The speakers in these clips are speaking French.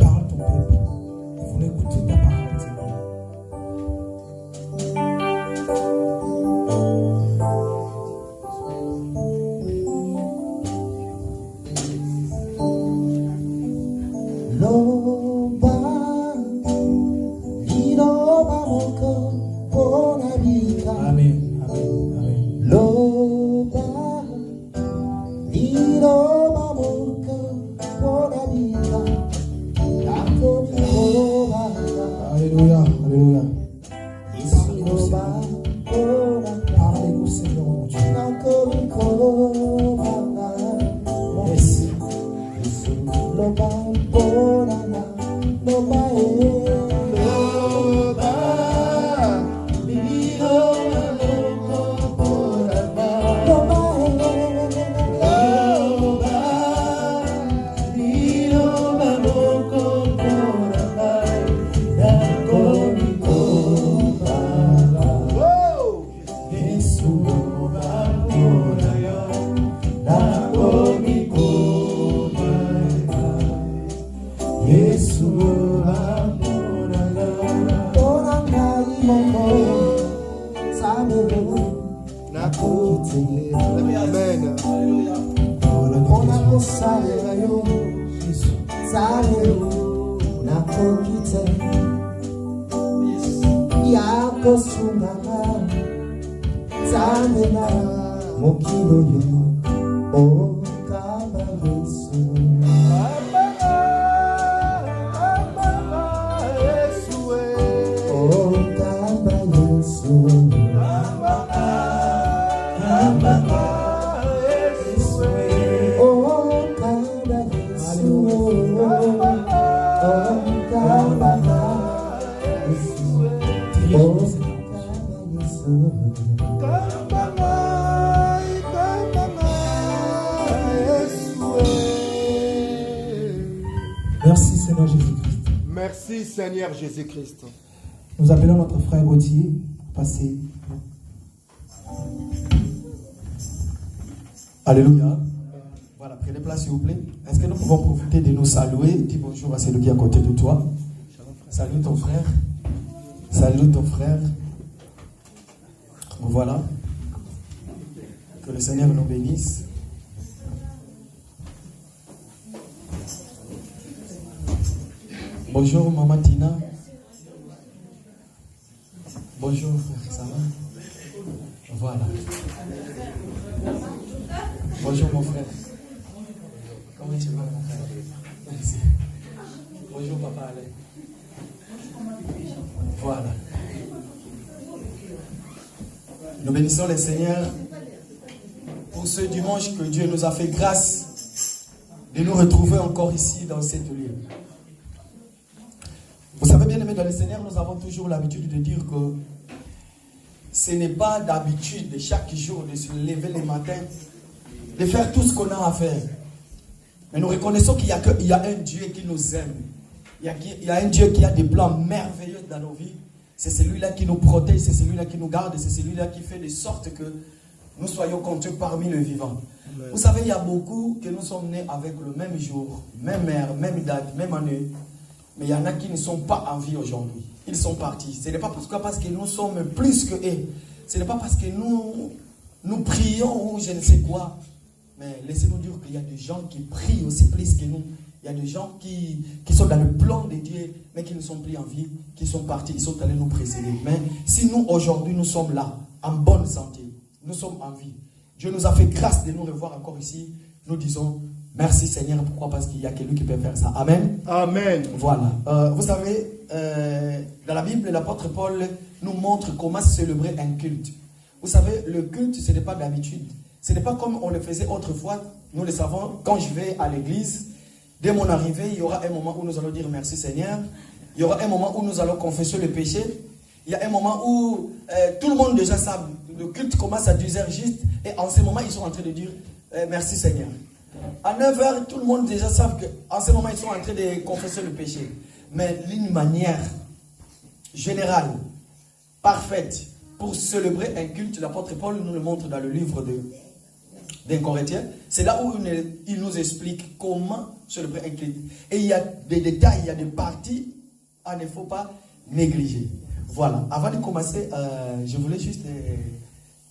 Parle ton peuple. Nous voulons écouter ta parole, Seigneur. Merci Seigneur Jésus-Christ. Merci Seigneur Jésus-Christ. Nous appelons notre frère Gauthier pour passer. Alléluia. Voilà, prenez place s'il vous plaît. Est-ce que nous pouvons profiter de nous saluer? Dis bonjour à celui qui est à côté de toi. Salut ton frère. Salut ton frère. Voilà. Que le Seigneur nous bénisse. Bonjour maman Tina. Bonjour frère, ça va? Voilà. Bonjour mon frère. Comment tu vas mon frère? Merci. Bonjour papa Alain. Voilà. Nous bénissons le Seigneur pour ce dimanche que Dieu nous a fait grâce de nous retrouver encore ici dans cette lieu. Vous savez bien aimé dans le Seigneur, nous avons toujours l'habitude de dire que ce n'est pas d'habitude de chaque jour de se lever le matin, de faire tout ce qu'on a à faire. Mais nous reconnaissons qu'il y a un Dieu qui nous aime. Il y a un Dieu qui a des plans merveilleux dans nos vies. C'est celui-là qui nous protège, c'est celui-là qui nous garde, c'est celui-là qui fait de sorte que nous soyons comptés parmi les vivants. Amen. Vous savez, il y a beaucoup que nous sommes nés avec le même jour, même mère, même date, même année. Mais il y en a qui ne sont pas en vie aujourd'hui. Ils sont partis. Ce n'est pas parce que nous sommes plus que eux. Ce n'est pas parce que nous prions ou je ne sais quoi. Mais laissez-nous dire qu'il y a des gens qui prient aussi plus que nous. Il y a des gens qui sont dans le plan de Dieu, mais qui ne sont plus en vie, qui sont partis, ils sont allés nous précéder. Mais si nous, aujourd'hui, nous sommes là, en bonne santé, nous sommes en vie. Dieu nous a fait grâce de nous revoir encore ici. Nous disons merci Seigneur. Pourquoi? Parce qu'il y a quelqu'un qui peut faire ça. Amen. Amen. Voilà. Vous savez, dans la Bible, l'apôtre Paul nous montre comment célébrer un culte. Vous savez, le culte, ce n'est pas d'habitude. Ce n'est pas comme on le faisait autrefois. Nous le savons, quand je vais à l'église, dès mon arrivée, il y aura un moment où nous allons dire merci Seigneur. Il y aura un moment où nous allons confesser le péché. Il y a un moment où tout le monde déjà sait, le culte commence à 10h juste. Et en ce moment, ils sont en train de dire merci Seigneur. À 9h, tout le monde déjà sait qu'en ce moment, ils sont en train de confesser le péché. Mais d'une manière générale, parfaite, pour célébrer un culte, l'apôtre Paul nous le montre dans le livre de d'un Corinthien. C'est là où il nous explique comment célébrer un culte. Et il y a des détails, il y a des parties à ne faut pas négliger. Voilà. Avant de commencer, je voulais juste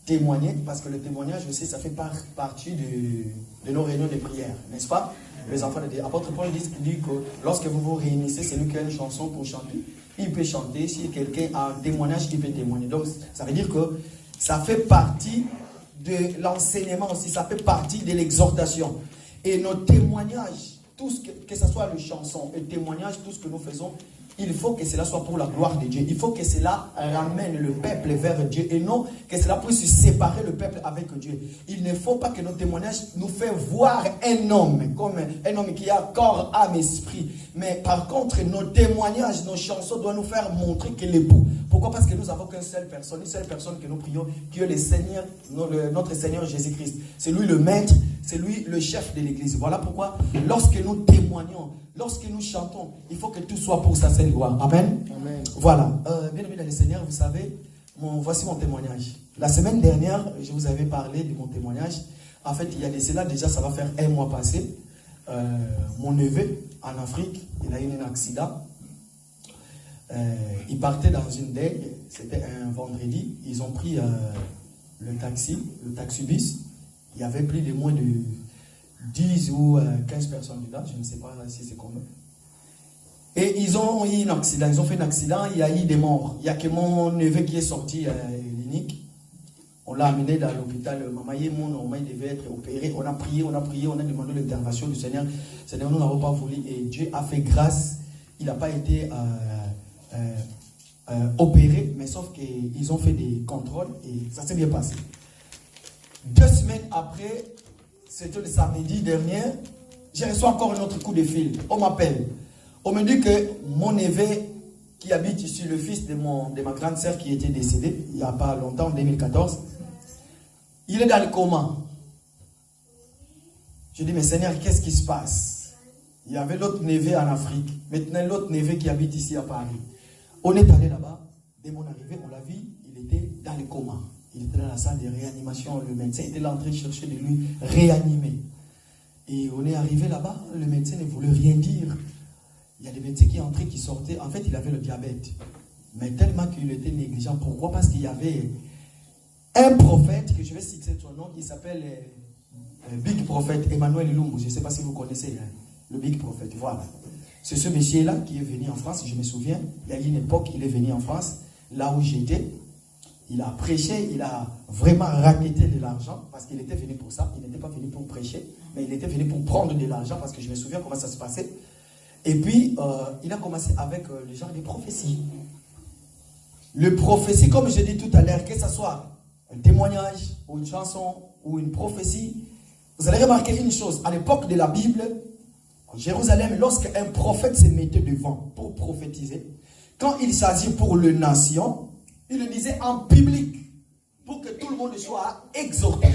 témoigner, parce que le témoignage aussi, ça fait partie de nos réunions de prière, n'est-ce pas? Les enfants de Dieu. Apôtre Paul dit que lorsque vous vous réunissez, c'est lui qui a une chanson pour chanter. Il peut chanter. Si quelqu'un a un témoignage, il peut témoigner. Donc, ça veut dire que ça fait partie de l'enseignement aussi, ça fait partie de l'exhortation. Et nos témoignages, tout ce que ce soit les chansons et témoignages, tout ce que nous faisons, il faut que cela soit pour la gloire de Dieu. Il faut que cela ramène le peuple vers Dieu et non que cela puisse séparer le peuple avec Dieu. Il ne faut pas que nos témoignages nous fassent voir un homme comme un homme qui a corps, âme, esprit. Mais par contre, nos témoignages, nos chansons doivent nous faire montrer que l'époux. Pourquoi? Parce que nous n'avons qu'une seule personne que nous prions, qui est le Seigneur, notre Seigneur Jésus-Christ. C'est lui le maître, c'est lui le chef de l'église. Voilà pourquoi, lorsque nous témoignons, lorsque nous chantons, il faut que tout soit pour sa sainte gloire. Amen. Amen. Voilà. Bien aimé dans le Seigneur, vous savez, voici mon témoignage. La semaine dernière, je vous avais parlé de mon témoignage. En fait, il y a de cela, déjà, ça va faire un mois passé. Mon neveu, en Afrique, il a eu un accident. Il partait dans une deuil. C'était un vendredi. Ils ont pris le taxi-bus. Il y avait plus de moins de 10 ou 15 personnes dedans, je ne sais pas si c'est combien. Et ils ont eu un accident, ils ont fait un accident, il y a eu des morts. Il n'y a que mon neveu qui est sorti clinique. On l'a amené dans l'hôpital Mamaye, il devait être opéré. On a prié, on a demandé l'intervention du Seigneur. Seigneur, nous n'avons pas voulu et Dieu a fait grâce. Il n'a pas été opéré, mais sauf qu'ils ont fait des contrôles et ça s'est bien passé. 2 semaines après, c'était le samedi dernier, j'ai reçu encore un autre coup de fil. On m'appelle. On me dit que mon neveu qui habite ici, le fils de ma grande sœur qui était décédée il n'y a pas longtemps, en 2014, il est dans le coma. Je dis, mais Seigneur, qu'est-ce qui se passe? Il y avait l'autre neveu en Afrique. Maintenant, l'autre neveu qui habite ici à Paris. On est allé là-bas. Dès mon arrivée, on l'a vu, il était dans le coma. Il était dans la salle de réanimation. Le médecin était là en train de chercher de lui réanimer. Et on est arrivé là-bas. Le médecin ne voulait rien dire. Il y a des médecins qui entraient, qui sortaient. En fait, il avait le diabète. Mais tellement qu'il était négligent. Pourquoi? Parce qu'il y avait un prophète, que je vais citer son nom, qui s'appelle Big Prophète Emmanuel Lumbu. Je ne sais pas si vous connaissez le Big Prophète. Voilà. C'est ce monsieur-là qui est venu en France. Je me souviens, il y a une époque, il est venu en France, là où j'étais. Il a prêché, il a vraiment raquetté de l'argent, parce qu'il était venu pour ça. Il n'était pas venu pour prêcher, mais il était venu pour prendre de l'argent, parce que je me souviens comment ça se passait. Et puis, il a commencé avec le genre de prophéties. Le prophétie, comme je dis tout à l'heure, que ce soit un témoignage, ou une chanson, ou une prophétie, vous allez remarquer une chose. À l'époque de la Bible, en Jérusalem, lorsqu'un prophète se mettait devant pour prophétiser, quand il s'agit pour les nations, il le disait en public, pour que tout le monde soit exhorté.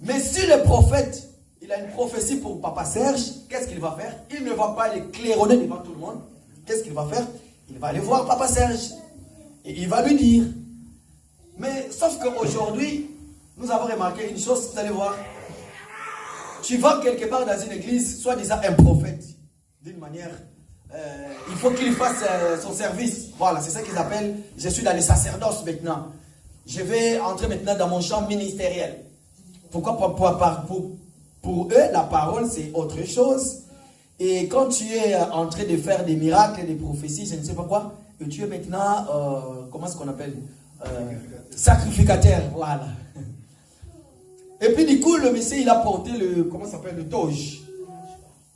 Mais si le prophète, il a une prophétie pour Papa Serge, qu'est-ce qu'il va faire? Il ne va pas les claironner devant tout le monde. Qu'est-ce qu'il va faire? Il va aller voir Papa Serge. Et il va lui dire. Mais sauf qu'aujourd'hui, nous avons remarqué une chose, vous allez voir. Tu vas quelque part dans une église, soi-disant un prophète, d'une manière... il faut qu'il fasse son service. Voilà, c'est ça qu'ils appellent. Je suis dans le sacerdoce maintenant. Je vais entrer maintenant dans mon champ ministériel. Pourquoi? Pour eux, la parole, c'est autre chose. Et quand tu es en train de faire des miracles, des prophéties, je ne sais pas quoi, et tu es maintenant, comment est-ce qu'on appelle? Sacrificateur. Voilà. Et puis du coup, le monsieur, il a porté comment ça s'appelle? Le toge.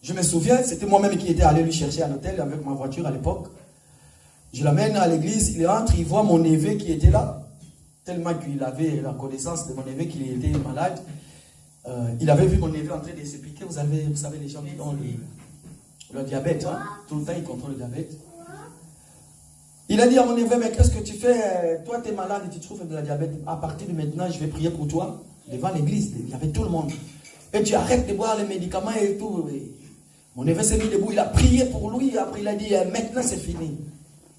Je me souviens, c'était moi-même qui étais allé lui chercher à l'hôtel avec ma voiture à l'époque. Je l'amène à l'église, il rentre, il voit mon neveu qui était là, tellement qu'il avait la connaissance de mon neveu qu'il était malade. Il avait vu mon neveu en train de se piquer. Vous savez, les gens qui ont le diabète, hein? Tout le temps ils contrôlent le diabète. Il a dit à mon neveu, mais qu'est-ce que tu fais? Toi, tu es malade et tu trouves de la diabète. À partir de maintenant, je vais prier pour toi devant l'église. Il y avait tout le monde. Et tu arrêtes de boire les médicaments et tout. Mon neveu s'est mis debout, il a prié pour lui, après il a dit, maintenant c'est fini.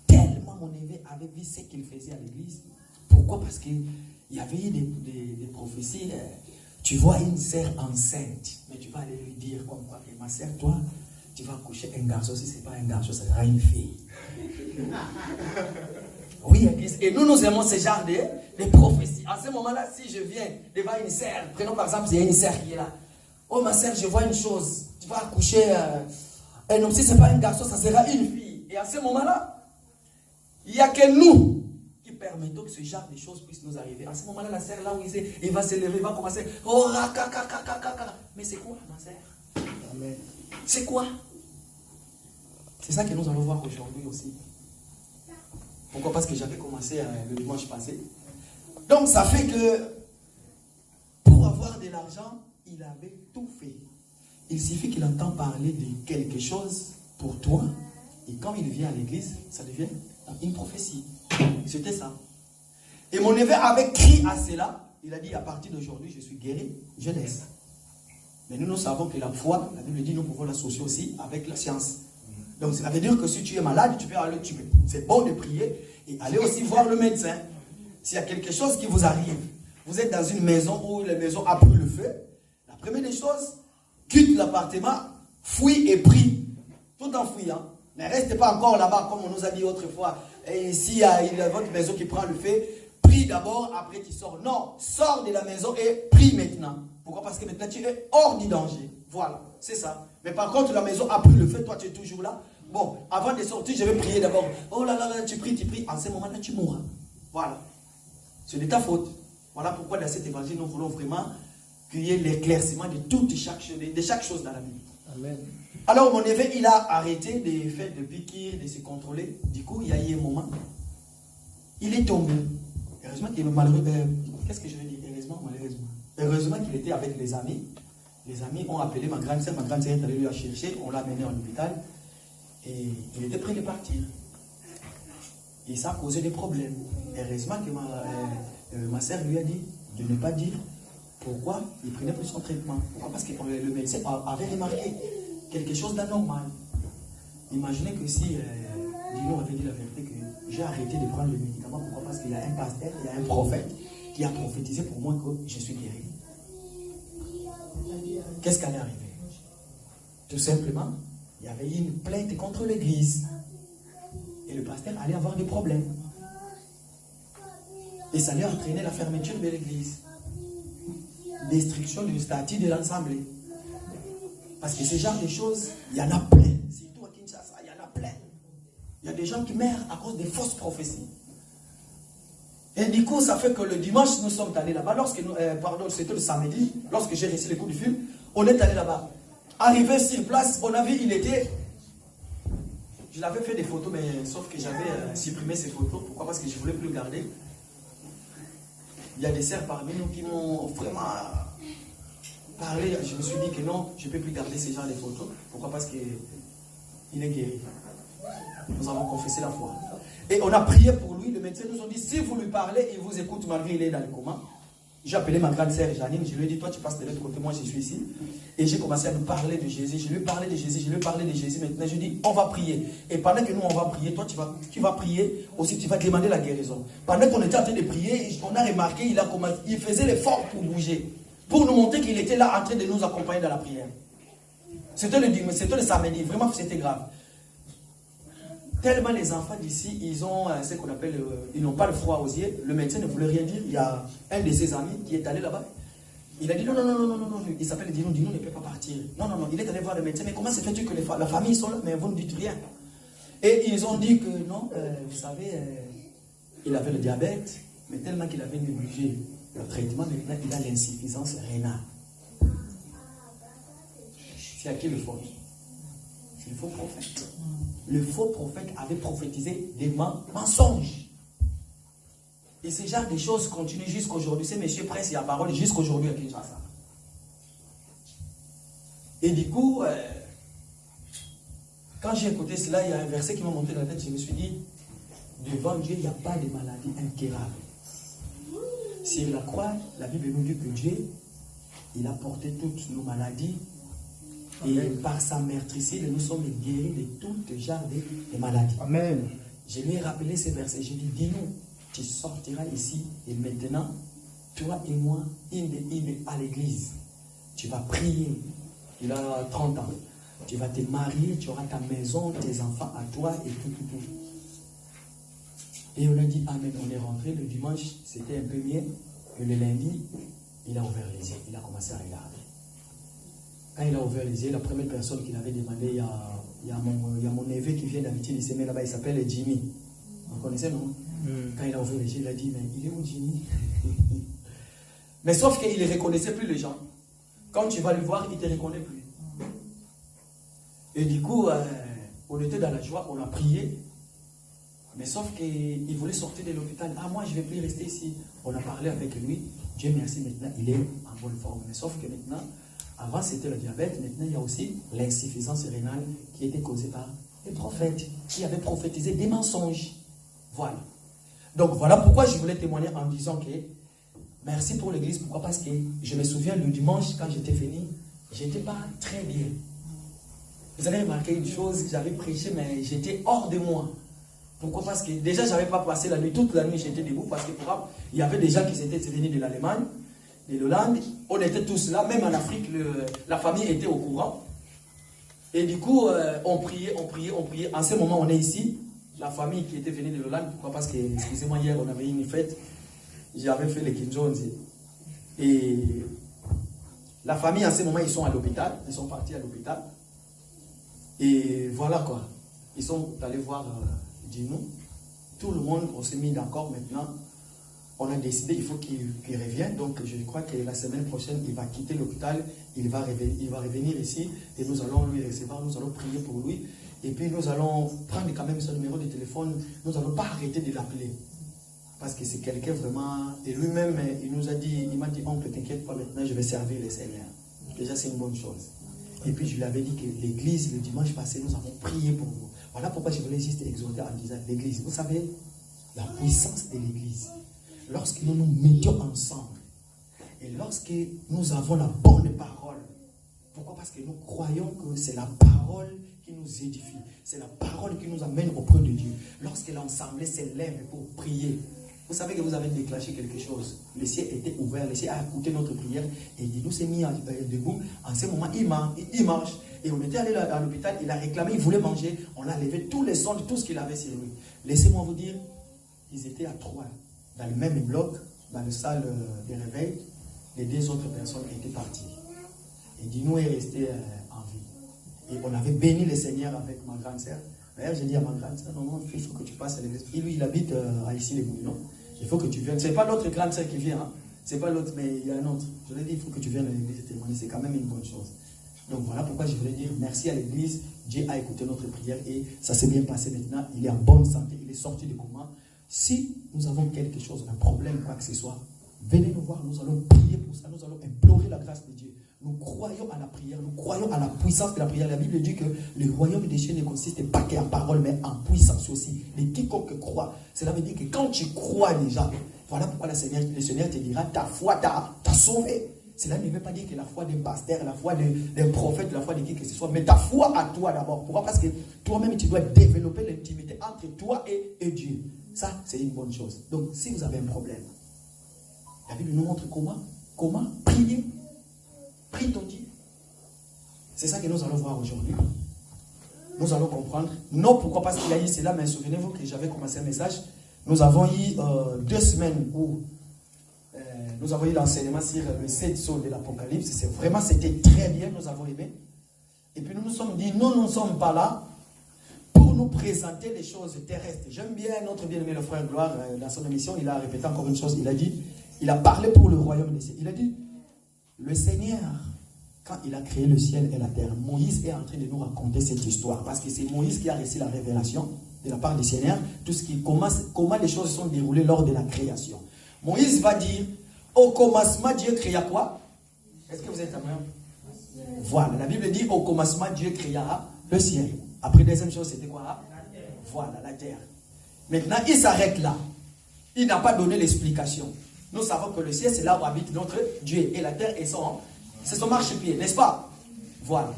Tellement mon neveu avait vu ce qu'il faisait à l'église. Pourquoi? Parce qu'il y avait eu des prophéties. Tu vois une sœur enceinte, mais tu vas aller lui dire comme quoi, ma sœur, toi, tu vas coucher un garçon. Si ce n'est pas un garçon, ça sera une fille. Oui, Église. Et nous aimons ce genre de prophéties. À ce moment-là, si je viens devant une sœur, prenons par exemple, il y a une sœur qui est là. Oh, ma sœur, je vois une chose. Tu vas accoucher un homme. Si ce n'est pas un garçon, ça sera une fille. Et à ce moment-là, il n'y a que nous qui permettons que ce genre de choses puissent nous arriver. À ce moment-là, la sœur, là où il va se lever, il va commencer. Oh, mais c'est quoi, ma sœur? Amen. C'est quoi? C'est ça que nous allons voir aujourd'hui aussi. Pourquoi? Parce que j'avais commencé le dimanche passé. Donc ça fait que pour avoir de l'argent, il avait tout fait. Il suffit qu'il entend parler de quelque chose pour toi. Et quand il vient à l'église, ça devient une prophétie. C'était ça. Et mon neveu avait crié à cela. Il a dit, à partir d'aujourd'hui, je suis guéri, je laisse. Mais nous savons que la foi, la Bible dit, nous pouvons l'associer aussi avec la science. Donc ça veut dire que si tu es malade, tu peux aller, c'est bon de prier et aller aussi voir le médecin. S'il y a quelque chose qui vous arrive, vous êtes dans une maison où la maison a pris le feu, la première des choses, quitte l'appartement, fouille et prie. Tout en fouillant. Ne restez pas encore là-bas comme on nous a dit autrefois. Et s'il y a votre maison qui prend le feu, prie d'abord, après tu sors. Non, sors de la maison et prie maintenant. Pourquoi? Parce que maintenant tu es hors du danger. Voilà, c'est ça. Mais par contre, la maison a pris le feu, toi tu es toujours là. Bon, avant de sortir, je vais prier d'abord. Oh là là, tu pries. En ce moment-là, tu mourras. Voilà. C'est de ta faute. Voilà pourquoi dans cet évangile, nous voulons vraiment qu'il y ait l'éclaircissement de chaque chose dans la Bible. Amen. Alors, mon neveu, il a arrêté de faire de piqûres, de se contrôler. Du coup, il y a eu un moment. Il est tombé. Heureusement qu'il est malheureux. Qu'est-ce que je vais dire? Malheureusement. Heureusement qu'il était avec les amis. Les amis ont appelé ma grande sœur. Ma grande sœur est allée lui chercher. On l'a amené en hôpital. Et il était prêt de partir. Et ça a causé des problèmes. Heureusement que ma sœur lui a dit de ne pas dire pourquoi il prenait plus son traitement. Pourquoi? Parce que le médecin avait remarqué quelque chose d'anormal. Imaginez que si Dino avait dit la vérité que j'ai arrêté de prendre le médicament. Pourquoi? Parce qu'il y a un pasteur, il y a un prophète qui a prophétisé pour moi que je suis guéri. Qu'est-ce qui allait arriver? Tout simplement, il y avait eu une plainte contre l'église. Et le pasteur allait avoir des problèmes. Et ça allait entraîner la fermeture de l'église. Destruction du statut de l'assemblée. Parce que ce genre de choses, il y en a plein. Surtout à Kinshasa, il y en a plein. Il y a des gens qui meurent à cause des fausses prophéties. Et du coup, ça fait que le dimanche, nous sommes allés là-bas. C'était le samedi, lorsque j'ai reçu les coups de fil, on est allé là-bas. Arrivé sur place, on a vu, il était... Je l'avais fait des photos, mais sauf que j'avais supprimé ces photos. Pourquoi? Parce que je ne voulais plus le garder. Il y a des sœurs parmi nous qui m'ont vraiment parlé. Je me suis dit que non, je ne peux plus garder ce genre de photos. Pourquoi? Parce qu'il est guéri. Nous avons confessé la foi. Et on a prié pour lui. Le médecin nous a dit, si vous lui parlez, il vous écoute malgré qu'il est dans le coma. J'ai appelé ma grande sœur Janine, je lui ai dit, toi tu passes de l'autre côté, moi je suis ici. Et j'ai commencé à lui parler de Jésus, je lui ai parlé de Jésus, maintenant je lui ai dit, on va prier. Et pendant que nous on va prier, toi tu vas prier, aussi tu vas demander la guérison. Pendant qu'on était en train de prier, on a remarqué, il faisait l'effort pour bouger, pour nous montrer qu'il était là en train de nous accompagner dans la prière. C'était le samedi, vraiment c'était grave. Tellement les enfants d'ici, ils ont ce qu'on appelle, ils n'ont pas le froid aux yeux. Le médecin ne voulait rien dire. Il y a un de ses amis qui est allé là-bas. Il a dit non. Il s'appelle Dino ne peut pas partir. Non. Il est allé voir le médecin. Mais comment se fait-il que la famille sont là, mais vous ne dites rien? Et ils ont dit que non, vous savez, il avait le diabète, mais tellement qu'il avait négligé le traitement, maintenant il a l'insuffisance rénale. C'est à qui le faut? C'est le faux prophète. Le faux prophète avait prophétisé des mensonges. Et ce genre de choses continuent jusqu'à aujourd'hui. C'est M. Prince et la parole jusqu'à aujourd'hui à Kinshasa. Et du coup, quand j'ai écouté cela, il y a un verset qui m'a monté dans la tête. Je me suis dit, devant Dieu, il n'y a pas de maladie incurable. Sur la croix, la Bible nous dit que Dieu, il a porté toutes nos maladies. Et par sa meurtrissure, nous sommes guéris de tout genre de maladies. Amen. Je lui ai rappelé ces versets. J'ai dit, dis-nous, tu sortiras ici et maintenant, toi et moi, à l'église. Tu vas prier. Il a 30 ans. Tu vas te marier, tu auras ta maison, tes enfants à toi et tout. Et on a dit amen. On est rentré le dimanche, c'était un peu mieux. Et le lundi, il a ouvert les yeux. Il a commencé à regarder. Quand il a ouvert les yeux, la première personne qu'il avait demandé, il y a mon neveu qui vient d'habiter, il s'est mis là-bas, il s'appelle Jimmy. Vous connaissez, non? Quand il a ouvert les yeux, il a dit, mais il est où Jimmy? Mais sauf qu'il ne reconnaissait plus les gens. Quand tu vas le voir, il ne te reconnaît plus. Et du coup, on était dans la joie, on a prié. Mais sauf qu'il voulait sortir de l'hôpital. Ah, moi, je ne vais plus rester ici. On a parlé avec lui. Dieu merci, maintenant, il est en bonne forme. Mais sauf que maintenant, avant, c'était le diabète. Maintenant, il y a aussi l'insuffisance rénale qui était causée par les prophètes qui avaient prophétisé des mensonges. Voilà. Donc, voilà pourquoi je voulais témoigner en disant que merci pour l'église. Pourquoi? Parce que je me souviens le dimanche, quand j'étais venu, je n'étais pas très bien. Vous avez remarqué une chose, j'avais prêché, mais j'étais hors de moi. Pourquoi? Parce que déjà, je n'avais pas passé la nuit. Toute la nuit, j'étais debout parce que il y avait des gens qui étaient venus de l'Allemagne, de l'Hollande. On était tous là. Même en Afrique, la famille était au courant. Et du coup, on priait. En ce moment, on est ici. La famille qui était venue de l'Hollande. Pourquoi? Parce que, excusez-moi, hier, on avait une fête. J'avais fait les King Jones. Et la famille, en ce moment, ils sont à l'hôpital. Ils sont partis à l'hôpital. Et voilà quoi. Ils sont allés voir Dino. Tout le monde, on s'est mis d'accord maintenant. On a décidé, il faut qu'il revienne. Donc je crois que la semaine prochaine, il va quitter l'hôpital. Il va revenir ici. Et nous allons lui recevoir. Nous allons prier pour lui. Et puis nous allons prendre quand même son numéro de téléphone. Nous n'allons pas arrêter de l'appeler. Parce que c'est quelqu'un vraiment... Et lui-même, il m'a dit, oncle, t'inquiète pas, maintenant je vais servir le Seigneur. Déjà, c'est une bonne chose. Et puis je lui avais dit que l'église, le dimanche passé, nous avons prié pour vous. Voilà pourquoi je voulais juste exhorter en disant l'église. Vous savez, la puissance de l'église, lorsque nous nous mettions ensemble, et lorsque nous avons la bonne parole, pourquoi? Parce que nous croyons que c'est la parole qui nous édifie. C'est la parole qui nous amène auprès de Dieu. Lorsque l'ensemble s'élève pour prier, vous savez que vous avez déclenché quelque chose. Le ciel était ouvert, le ciel a écouté notre prière et nous s'est mis debout. En ce moment, il marche. Et on était allé à l'hôpital, il a réclamé, il voulait manger. On a levé tous les sondes, tout ce qu'il avait sur lui. Laissez-moi vous dire, ils étaient à 3 dans le même bloc, dans la salle de réveil. Les 2 autres personnes étaient parties. Et Dino est resté en vie. Et on avait béni le Seigneur avec ma grande sœur. D'ailleurs, j'ai dit à ma grande sœur, non, il faut que tu passes à l'église. Lui, il habite à ici les Bouillons. Il faut que tu viennes. Ce n'est pas l'autre grande sœur qui vient. Hein. Ce n'est pas l'autre, mais il y a un autre. Je lui ai dit, il faut que tu viennes à l'église témoigner. C'est quand même une bonne chose. Donc voilà pourquoi je voulais dire merci à l'église. Dieu a écouté notre prière et ça s'est bien passé maintenant. Il est en bonne santé. Il est sorti de coma. Si nous avons quelque chose, un problème, quoi que ce soit, venez nous voir. Nous allons prier pour ça. Nous allons implorer la grâce de Dieu. Nous croyons à la prière, nous croyons à la puissance de la prière. La Bible dit que le royaume des cieux ne consiste pas qu'en parole, mais en puissance aussi. Mais quiconque croit, cela veut dire que quand tu crois déjà, voilà pourquoi le Seigneur te dira, ta foi t'a sauvé. Cela ne veut pas dire que la foi d'un pasteur, la foi d'un prophète, la foi de qui que ce soit, mais ta foi à toi d'abord. Pourquoi? Parce que toi-même, tu dois développer l'intimité entre toi et Dieu. Ça, c'est une bonne chose. Donc, si vous avez un problème, la Bible nous montre comment prier. Prie ton Dieu. C'est ça que nous allons voir aujourd'hui. Nous allons comprendre. Non, pourquoi? Parce qu'il y a eu cela, mais souvenez-vous que j'avais commencé un message. Nous avons eu 2 semaines où nous avons eu l'enseignement sur le 7 sceaux de l'Apocalypse. C'était très bien, nous avons aimé. Et puis nous nous sommes dit, nous ne sommes pas là pour nous présenter les choses terrestres. J'aime bien notre bien-aimé le frère Gloire, dans son émission, il a répété encore une chose. Il a parlé pour le royaume des cieux. Il a dit, le Seigneur, quand il a créé le ciel et la terre, Moïse est en train de nous raconter cette histoire. Parce que c'est Moïse qui a reçu la révélation de la part du Seigneur. Comment les choses sont déroulées lors de la création. Moïse va dire, au commencement, Dieu créa quoi? Est-ce que vous êtes à moi? Voilà, la Bible dit, au commencement, Dieu créa le ciel. Après, deuxième chose, c'était quoi? Voilà, la terre. Maintenant, il s'arrête là. Il n'a pas donné l'explication. Nous savons que le ciel, c'est là où habite notre Dieu. Et la terre, c'est son marchepied, n'est-ce pas? Voilà.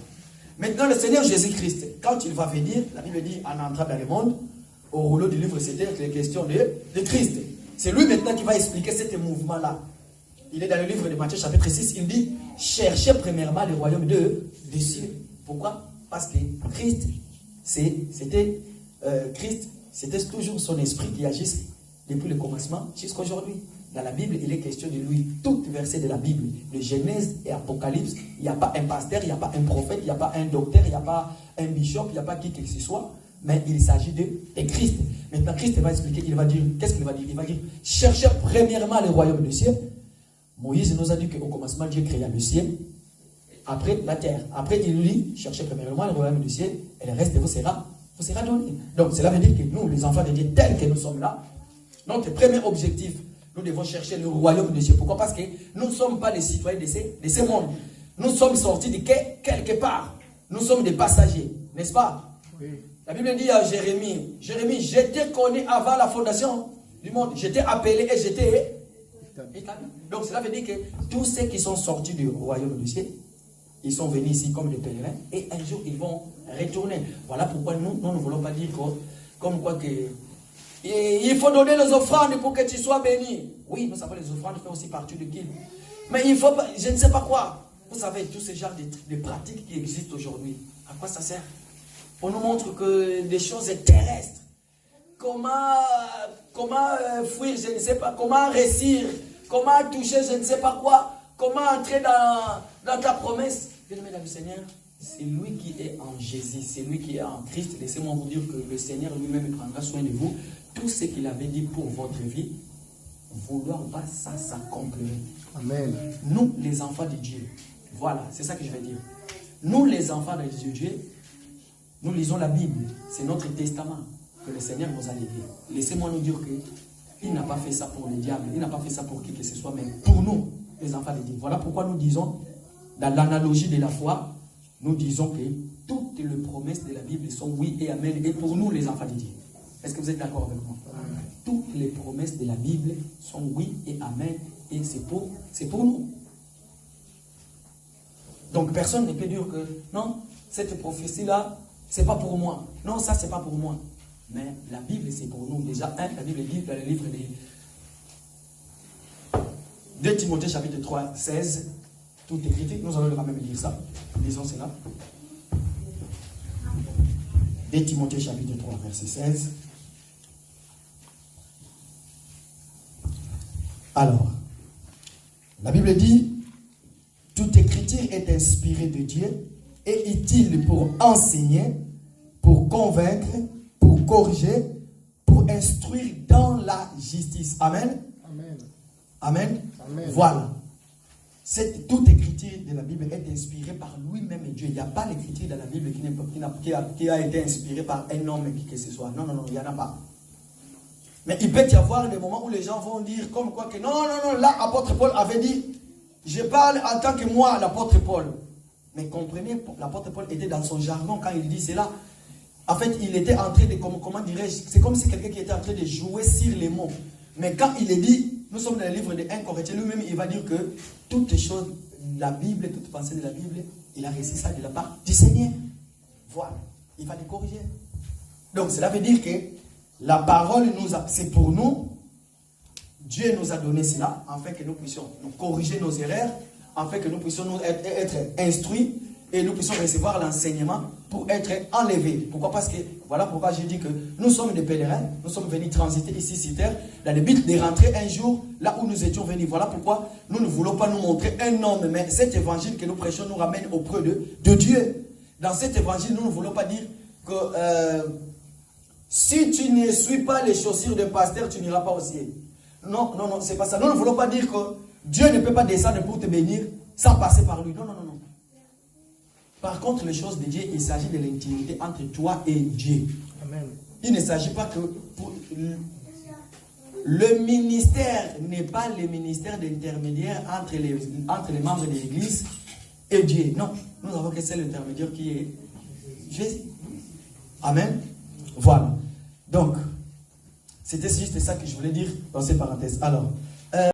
Maintenant, le Seigneur Jésus-Christ, quand il va venir, la Bible dit, en entrant dans le monde, au rouleau du livre, c'était les questions de Christ. C'est lui maintenant qui va expliquer ce mouvement-là. il est dans le livre de Matthieu chapitre 6, il dit, cherchez premièrement le royaume des cieux. Pourquoi? Parce que Christ, c'était toujours son esprit qui agisse depuis le commencement jusqu'à aujourd'hui. Dans la Bible, il est question de lui. Tout verset de la Bible, de Genèse et Apocalypse, il n'y a pas un pasteur, il n'y a pas un prophète, il n'y a pas un docteur, il n'y a pas un bishop, il n'y a pas qui que ce soit, mais il s'agit de Christ. Maintenant, Christ va expliquer, il va dire, qu'est-ce qu'il va dire? Il va dire, cherchez premièrement le royaume des cieux. Moïse nous a dit qu'au commencement, Dieu créa le ciel, après la terre. Après, il nous dit, cherchez premièrement le royaume du ciel, et le reste vous sera donné. Donc, cela veut dire que nous, les enfants de Dieu, tels que nous sommes là, notre premier objectif, nous devons chercher le royaume de Dieu. Pourquoi? Parce que nous ne sommes pas les citoyens de ce monde. Nous sommes sortis de quelque part. Nous sommes des passagers, n'est-ce pas? Oui. La Bible dit à Jérémie, je t'ai connu avant la fondation du monde. Je t'ai appelé et je t'ai établi. Donc cela veut dire que tous ceux qui sont sortis du royaume du ciel, ils sont venus ici comme des pèlerins et un jour ils vont retourner. Voilà pourquoi nous ne voulons pas dire comme quoi que il faut donner les offrandes pour que tu sois béni. Oui, nous savons les offrandes font aussi partie de qui. Mais il faut pas, je ne sais pas quoi. Vous savez, tous ces genres de pratiques qui existent aujourd'hui, à quoi ça sert? On nous montre que des choses terrestres. Comment fuir, je ne sais pas. Comment réussir. Comment toucher, je ne sais pas quoi. Comment entrer dans ta promesse. Bien-aimés dans le Seigneur, c'est lui qui est en Jésus, c'est lui qui est en Christ. Laissez-moi vous dire que le Seigneur lui-même prendra soin de vous. Tout ce qu'il avait dit pour votre vie, vouloir ou pas, ça s'accomplirait. Amen. Nous, les enfants de Dieu, voilà, c'est ça que je vais dire. Nous, les enfants de Dieu, nous lisons la Bible. C'est notre testament que le Seigneur nous a légué. Laissez-moi nous dire qu'il n'a pas fait ça pour le diable, il n'a pas fait ça pour qui que ce soit, mais pour nous, les enfants de Dieu. Voilà pourquoi nous disons, dans l'analogie de la foi, nous disons que toutes les promesses de la Bible sont oui et amen. Et pour nous, les enfants de Dieu. Est-ce que vous êtes d'accord avec moi? Amen. Toutes les promesses de la Bible sont oui et amen. Et c'est pour nous. Donc personne ne peut dire que non, cette prophétie-là, c'est pas pour moi. Non, ça, c'est pas pour moi. Mais la Bible, c'est pour nous. Déjà, la Bible dit dans le livre de 2 Timothée chapitre 3, 16, tout est écrit. Nous allons quand même lire ça. Lisons cela. 2 Timothée chapitre 3, verset 16. Alors, la Bible dit, toute écriture est inspirée de Dieu et utile pour enseigner, pour convaincre, pour corriger, pour instruire dans la justice. Amen. Amen. Amen. Amen. Voilà. Toute écriture de la Bible est inspirée par lui-même Dieu. Il n'y a pas l'écriture de la Bible qui a été inspirée par un homme qui que ce soit. Non, il n'y en a pas. Mais il peut y avoir des moments où les gens vont dire comme quoi que non, là, l'apôtre Paul avait dit, je parle en tant que moi, l'apôtre Paul. Mais comprenez, l'apôtre Paul était dans son jargon quand il dit cela. En fait, il était en train de, comment dirais-je, c'est comme si quelqu'un qui était en train de jouer sur les mots. Mais quand il est dit, nous sommes dans le livre de 1 Corinthiens, lui-même, il va dire que toutes les choses, la Bible, toute pensée de la Bible, il a reçu ça de la part du Seigneur. Voilà. Il va les corriger. Donc, cela veut dire que la parole, c'est pour nous. Dieu nous a donné cela, afin que nous puissions nous corriger nos erreurs, afin que nous puissions être instruits et nous puissions recevoir l'enseignement pour être enlevés. Pourquoi? Parce que, voilà pourquoi j'ai dit que nous sommes des pèlerins, nous sommes venus transiter ici sur terre, dans le but de rentrer un jour là où nous étions venus. Voilà pourquoi nous ne voulons pas nous montrer un homme, mais cet évangile que nous prêchons nous ramène auprès de Dieu. Dans cet évangile, nous ne voulons pas dire que si tu ne suis pas les chaussures d'un pasteur, tu n'iras pas au ciel. Non, c'est pas ça. Nous ne voulons pas dire que Dieu ne peut pas descendre pour te bénir sans passer par lui. Non. Par contre, les choses de Dieu, il s'agit de l'intimité entre toi et Dieu. Amen. Il ne s'agit pas que le ministère n'est pas le ministère d'intermédiaire entre les membres de l'Église et Dieu. Non, nous avons que c'est l'intermédiaire qui est Jésus. Amen. Voilà. Donc, c'était juste ça que je voulais dire dans ces parenthèses. Alors,